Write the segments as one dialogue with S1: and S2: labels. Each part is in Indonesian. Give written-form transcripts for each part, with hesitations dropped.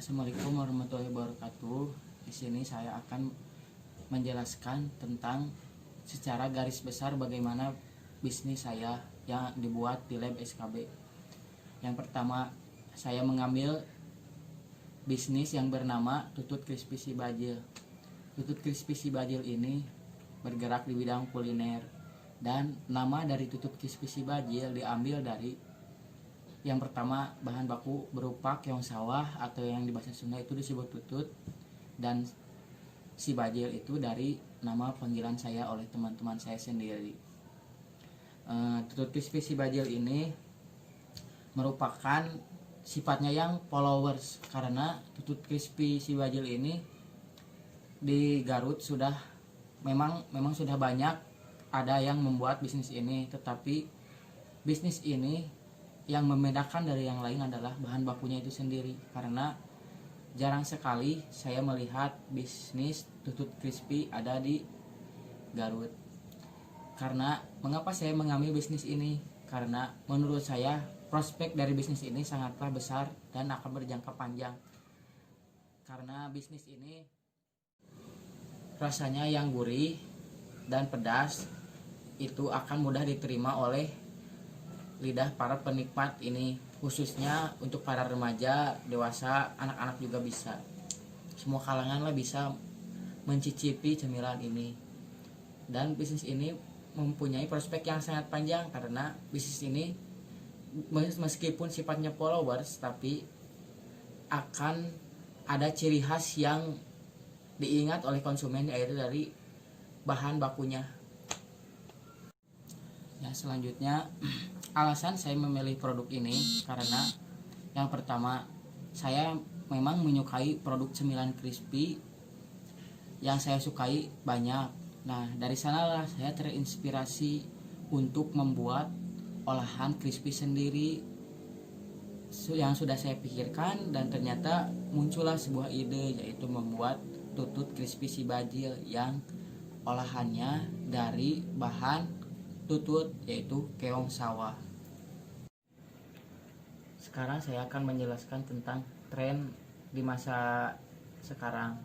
S1: Assalamualaikum warahmatullahi wabarakatuh. Di sini saya akan menjelaskan tentang secara garis besar bagaimana bisnis saya yang dibuat di lab SKB. Yang pertama, saya mengambil bisnis yang bernama Tutut Crispy Si Bajil. Tutut Crispy Si Bajil ini bergerak di bidang kuliner, dan nama dari Tutut Crispy Si Bajil diambil dari yang pertama, bahan baku berupa keong sawah atau yang di bahasa Sunda itu disebut tutut, dan si bajil itu dari nama panggilan saya oleh teman-teman saya sendiri. Tutut crispy si bajil ini merupakan sifatnya yang followers, karena tutut crispy si bajil ini di Garut sudah memang sudah banyak ada yang membuat bisnis ini, tetapi bisnis ini yang membedakan dari yang lain adalah bahan bakunya itu sendiri, karena jarang sekali saya melihat bisnis tutut crispy ada di Garut. Karena mengapa saya mengambil bisnis ini? Karena menurut saya prospek dari bisnis ini sangatlah besar dan akan berjangka panjang. Karena bisnis ini rasanya yang gurih dan pedas itu akan mudah diterima oleh lidah para penikmat ini, khususnya untuk para remaja, dewasa, anak-anak juga bisa. Semua kalangan lah bisa mencicipi cemilan ini. Dan bisnis ini mempunyai prospek yang sangat panjang, karena bisnis ini meskipun sifatnya followers, tapi akan ada ciri khas yang diingat oleh konsumen, yaitu dari bahan bakunya. Ya, selanjutnya alasan saya memilih produk ini karena yang pertama, saya memang menyukai produk cemilan crispy yang saya sukai banyak. Nah, dari sanalah saya terinspirasi untuk membuat olahan crispy sendiri yang sudah saya pikirkan, dan ternyata muncullah sebuah ide, yaitu membuat tutut crispy si bajil yang olahannya dari bahan tutut, yaitu keong sawah. Sekarang saya akan menjelaskan tentang tren di masa sekarang,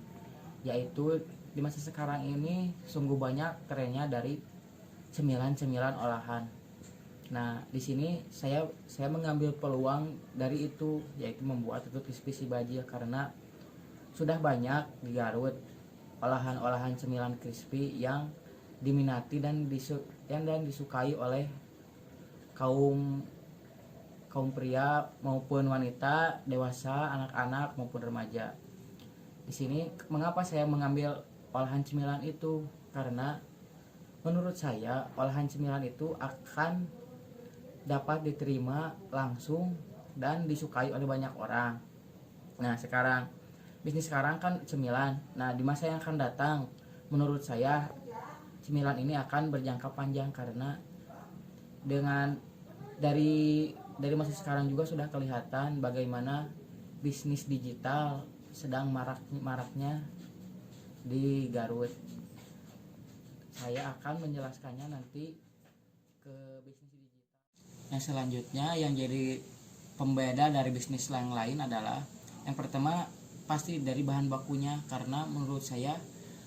S1: yaitu di masa sekarang ini sungguh banyak trennya dari cemilan-cemilan olahan. Nah, di sini saya mengambil peluang dari itu, yaitu membuat tutut crispy si bajil, karena sudah banyak di Garut olahan-olahan cemilan crispy yang diminati dan disukai oleh kaum pria maupun wanita, dewasa, anak-anak maupun remaja. Di sini mengapa saya mengambil olahan cemilan itu? Karena menurut saya olahan cemilan itu akan dapat diterima langsung dan disukai oleh banyak orang. Nah, bisnis sekarang kan cemilan. Nah, di masa yang akan datang menurut saya cemilan ini akan berjangka panjang, karena dengan dari masa sekarang juga sudah kelihatan bagaimana bisnis digital sedang maraknya di Garut. Saya akan menjelaskannya nanti ke bisnis digital. Yang selanjutnya yang jadi pembeda dari bisnis yang lain adalah yang pertama pasti dari bahan bakunya, karena menurut saya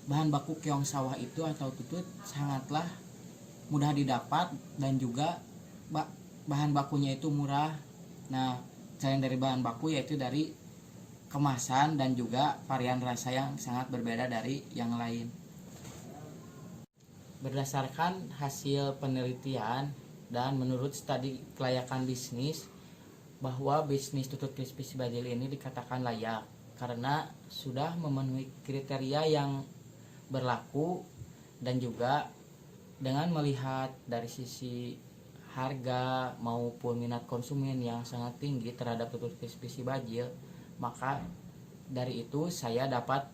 S1: bahan baku keong sawah itu atau tutut sangatlah mudah didapat, dan juga bahan bakunya itu murah. Nah, selain dari bahan baku, yaitu dari kemasan dan juga varian rasa yang sangat berbeda dari yang lain. Berdasarkan hasil penelitian dan menurut studi kelayakan bisnis, bahwa bisnis tutut crispy si bajil ini dikatakan layak karena sudah memenuhi kriteria yang berlaku, dan juga dengan melihat dari sisi harga maupun minat konsumen yang sangat tinggi terhadap tutut crispy si bajil, maka dari itu saya dapat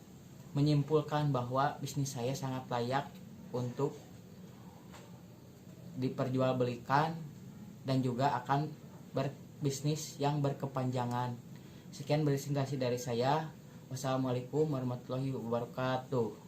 S1: menyimpulkan bahwa bisnis saya sangat layak untuk diperjualbelikan dan juga akan berbisnis yang berkepanjangan. Sekian presentasi dari saya. Wassalamualaikum warahmatullahi wabarakatuh.